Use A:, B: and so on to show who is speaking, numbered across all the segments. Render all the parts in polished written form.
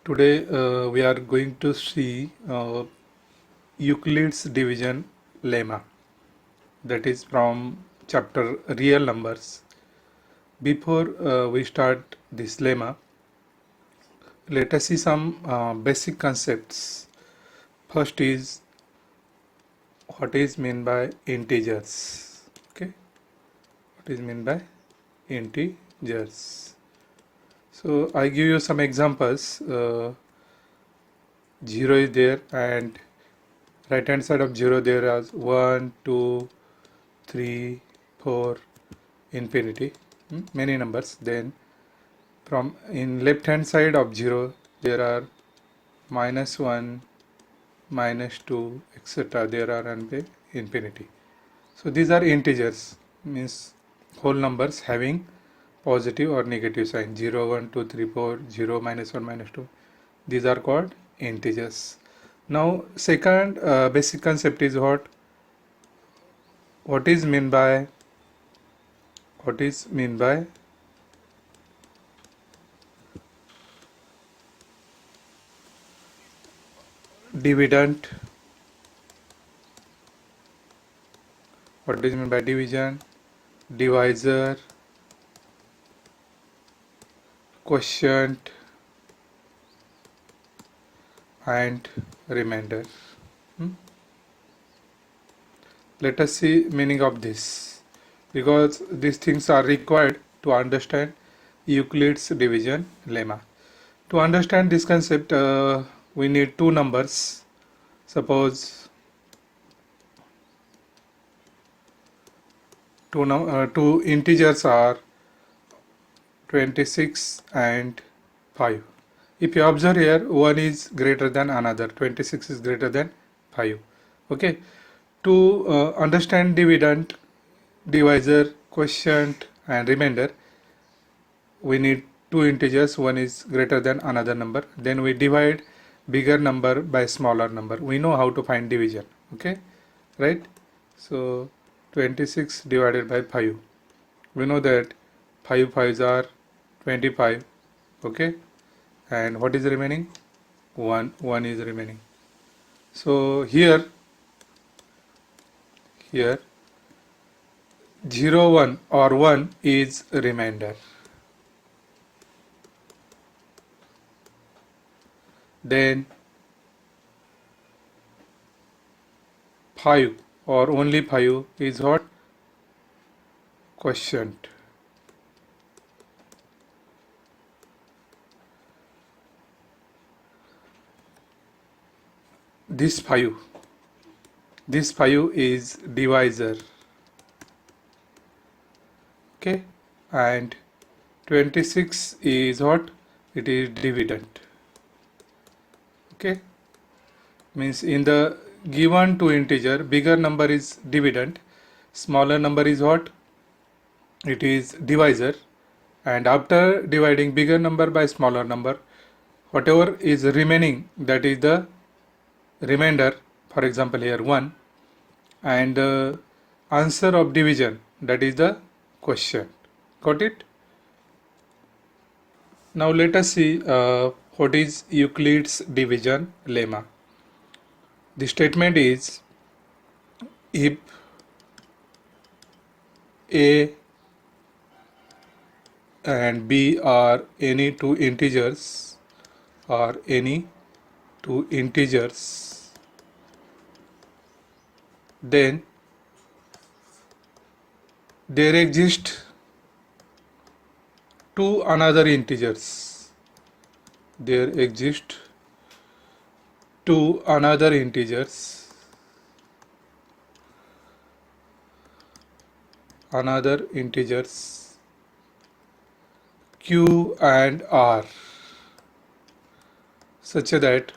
A: Today we are going to see Euclid's division lemma, that is from chapter Real Numbers. Before we start this lemma, let us see some basic concepts. First is what is meant by integers. Okay, what is meant by integers? So I give you some examples. 0 is there, and right hand side of 0 there are 1, 2, 3, 4, infinity, many numbers. Then from in left hand side of 0 there are -1, -2, etc. there are until infinity. So these are integers, means whole numbers having positive or negative sign. 0, 1, 2, 3, 4, 0, -1, -2. These are called integers. Now second basic concept is what is meant by dividend. What is meant by division, divisor, quotient and remainder. Let us see meaning of this, because these things are required to understand Euclid's division lemma. To understand this concept, we need two numbers. Suppose two integers are 26 and 5. If you observe here, one is greater than another, 26 is greater than 5. Okay, to understand dividend, divisor, quotient and remainder, we need two integers, one is greater than another number. Then we divide bigger number by smaller number. We know how to find division. Okay, right? So 26 divided by 5. We know that 5 5s are 25. Okay, and what is remaining? 1 is remaining. So here 0 1 or 1 is remainder. Then 5 or only 5 is what? Quotient. This 5 is divisor. Okay, and 26 is what? It is dividend. Okay, means in the given two integer, bigger number is dividend, smaller number is what? It is divisor. And after dividing bigger number by smaller number, whatever is remaining, that is the remainder. For example here 1, and the answer of division, that is the quotient. Got it? Now let us see what is Euclid's division lemma. The statement is, if A and B are any two integers, then there exist two another integers. There exist two another integers, Q and R, such that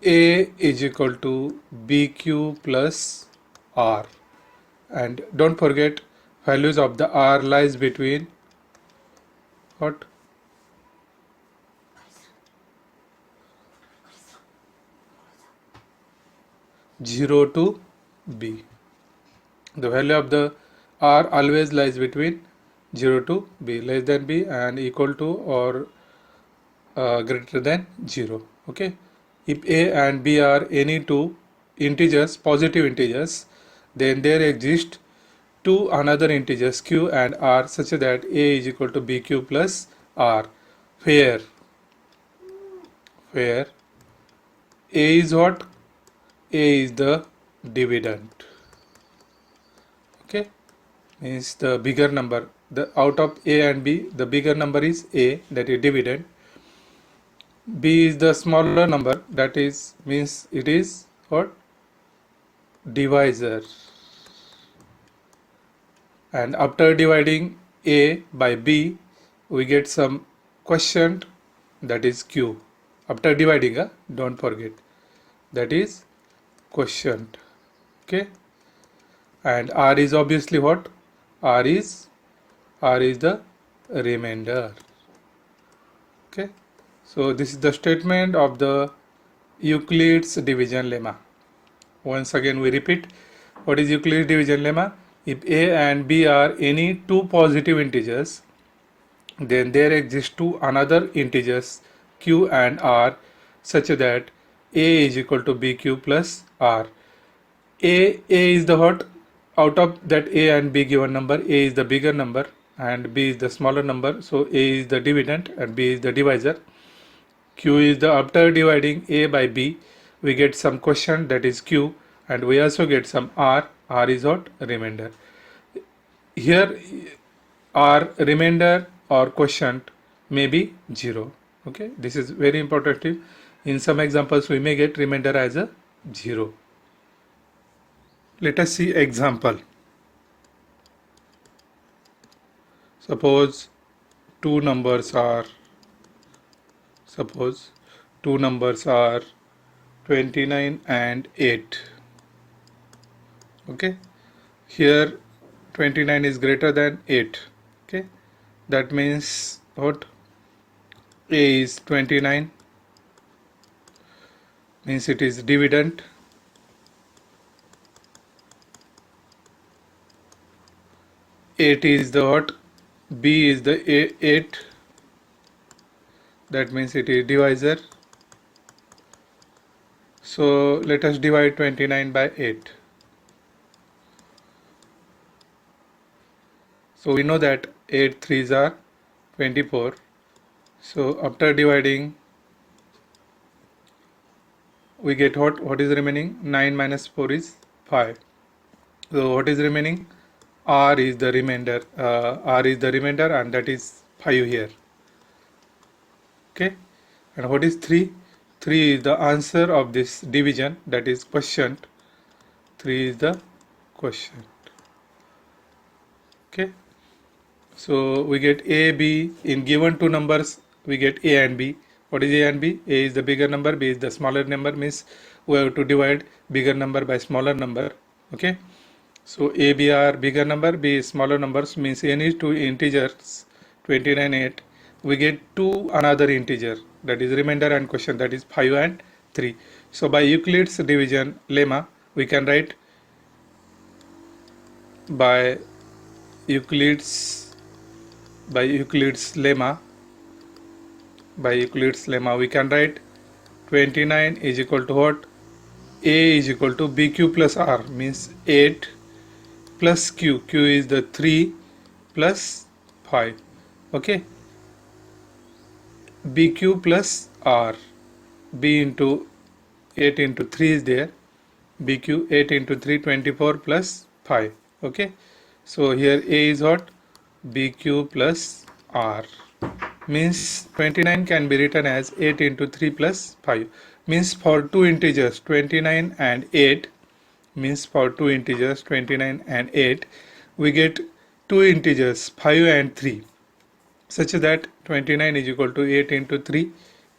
A: A is equal to BQ plus R. And don't forget, values of the R lies between what? 0 to B. The value of the R always lies between 0 to b, less than b and equal to or greater than 0. Okay, if a and b are any two integers, positive integers, then there exist two another integers q and r such that a is equal to bq plus r, where a is what? A is the dividend. Okay, means the bigger number, the out of a and b, the bigger number is a, that is dividend. B is the smaller number, that is means it is what? Divisor. And after dividing a by b, we get some quotient, that is q. After dividing, don't forget, that is quotient. Okay, and r is obviously what? r is the remainder. Okay, so this is the statement of the Euclid's division lemma. Once again we repeat, what is Euclid's division lemma? If a and b are any two positive integers, then there exist two another integers q and r such that a is equal to bq plus r. A is the what? Out of that a and b given number, a is the bigger number and b is the smaller number, so a is the dividend and b is the divisor. Q is the, after dividing a by b, we get some quotient, that is q, and we also get some r. R is what? Remainder. Here r remainder or quotient may be 0. Okay, this is very important tip. In some examples we may get remainder as a 0. Let us see example. Suppose two numbers are 29 and 8. Okay, here 29 is greater than 8. Okay, that means what? A is 29, means it is dividend. Eight is the what? B is the 8, that means it is divisor. So let us divide 29 by 8. So we know that 8 3s are 24. So after dividing, we get what? What is remaining? 9 minus 4 is 5. So what is remaining? R is the remainder. R is the remainder, and that is 5 here. Okay, and what is 3? 3 is the answer of this division, that is quotient. 3 is the quotient. Okay, so we get A, B. In given two numbers, we get A and B. What is A and B? A is the bigger number, B is the smaller number, means we have to divide bigger number by smaller number. Okay, so A, B are bigger number, B is smaller numbers, means any two integers 29 8, we get two another integer, that is remainder and quotient, that is 5 and 3. So by Euclid's division lemma, we can write by Euclid's lemma, we can write 29 is equal to what? A is equal to bq plus r, means 8 plus q. Q is the 3 plus 5. Okay, bq plus r. B into 8 into 3 is there. bq 8 into 3 24 plus 5. Okay, so here A is what? bq plus r, means 29 can be written as 8 into 3 plus 5, means for two integers 29 and 8, means for two integers 29 and 8, we get two integers 5 and 3 such that 29 is equal to 8 into 3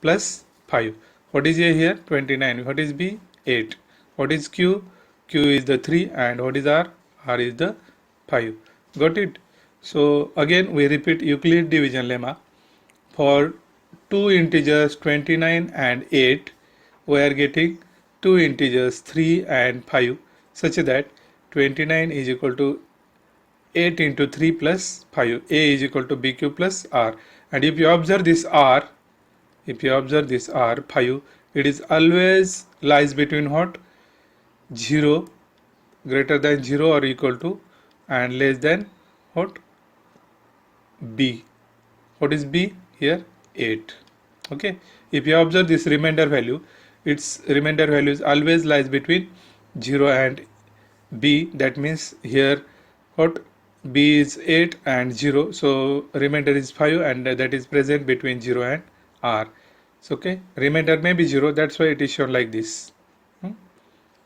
A: plus 5. What is A here? 29. What is B? 8. What is Q? Q is the 3, and what is R? R is the 5. Got it? So again we repeat Euclid division lemma. For two integers 29 and 8, we are getting two integers 3 and 5 such that 29 is equal to 8 into 3 plus 5. A is equal to BQ plus R. And if you observe this R, 5, it is always lies between what? 0, greater than 0 or equal to, and less than what? B. What is B here? 8. Okay. If you observe this remainder value, its remainder value is always lies between 0 and B. That means here what? B is 8 and 0. So remainder is 5, and that is present between 0 and R. So okay. Remainder may be 0. That's why it is shown like this.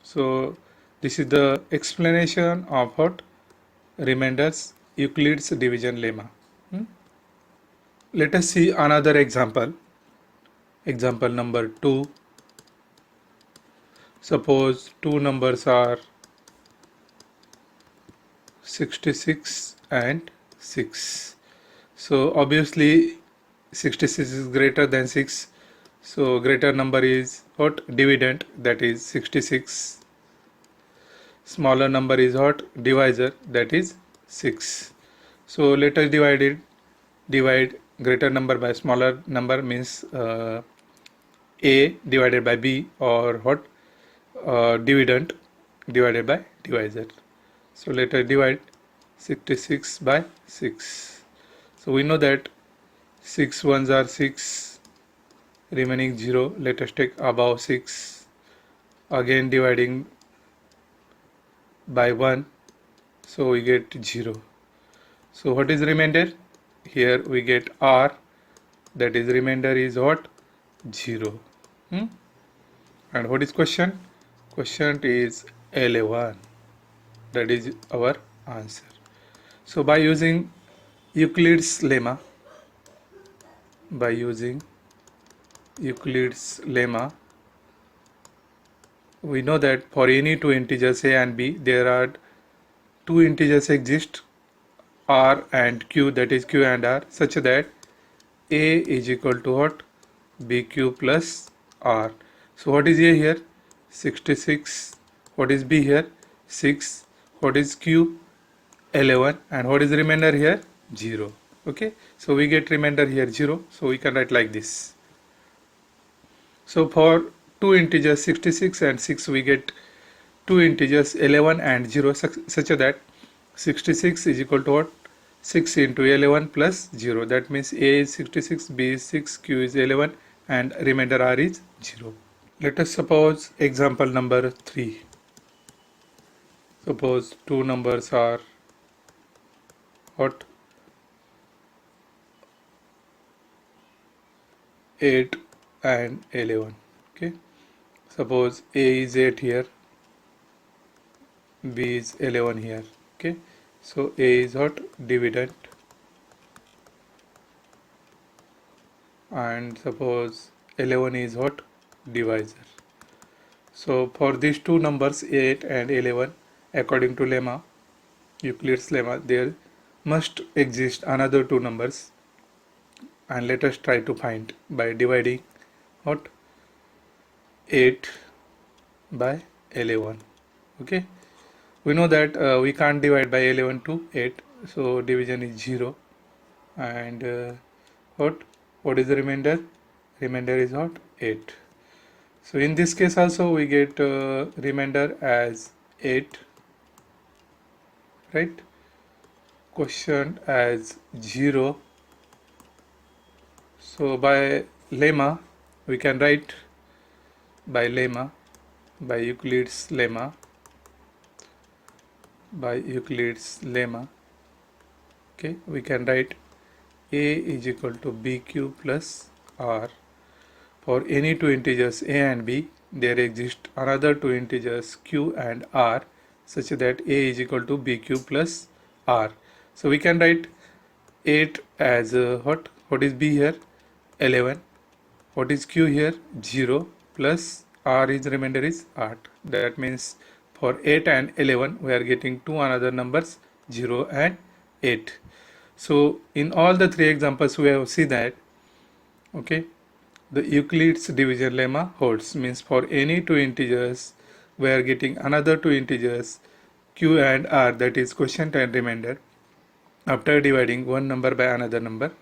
A: So this is the explanation of what? Remainders Euclid's division lemma. Let us see another example. Example number 2. Suppose two numbers are 66 and 6. So obviously 66 is greater than 6. So greater number is what? Dividend, that is 66. Smaller number is what? Divisor, that is 6. So let us divide greater number by smaller number, means A divided by B, or what? Dividend divided by divisor. So let us divide 66 by 6. So we know that 6 ones are 6, remaining 0. Let us take above 6, again dividing by 1, so we get 0. So what is remainder? Here we get R, that is remainder is what? 0. And what is question? Question is 11. That is our answer. So by using Euclid's lemma, we know that for any two integers A and B, there are two integers exist, R and Q, that is Q and R, such that A is equal to what? BQ plus R. So what is A here? 66. What is B here? 6. What is Q? 11. And what is the remainder here? 0. Okay. So we get remainder here 0. So we can write like this. So for two integers 66 and 6, we get two integers 11 and 0, such that 66 is equal to what? 6 into 11 plus 0. That means A is 66, B is 6, Q is 11, and remainder R is 0. Let us suppose example number 3. Suppose two numbers are what? 8 and 11. Okay. Suppose A is 8 here, B is 11 here. Okay. So A is what? Dividend. And suppose 11 is what? Divisor. So for these two numbers 8 and 11, according to lemma, Euclid's lemma, there must exist another two numbers, and let us try to find by dividing what? 8 by 11. Okay. We know that we can't divide by 11 to 8, so division is 0. And what is the remainder? Remainder is what? 8. So in this case also we get remainder as 8, right? Quotient as 0. So by lemma we can write, by Euclid's lemma, okay, we can write A is equal to BQ plus R. For any two integers A and B, there exist another two integers Q and R, such that A is equal to BQ plus R. So we can write 8 as what? What is B here? 11. What is Q here? 0, plus R is remainder is 8. That means for 8 and 11 we are getting two another numbers, 0 and 8. So in all the three examples we have seen that, okay, the Euclid's division lemma holds, means for any two integers we are getting another two integers Q and R, that is quotient and remainder, after dividing one number by another number,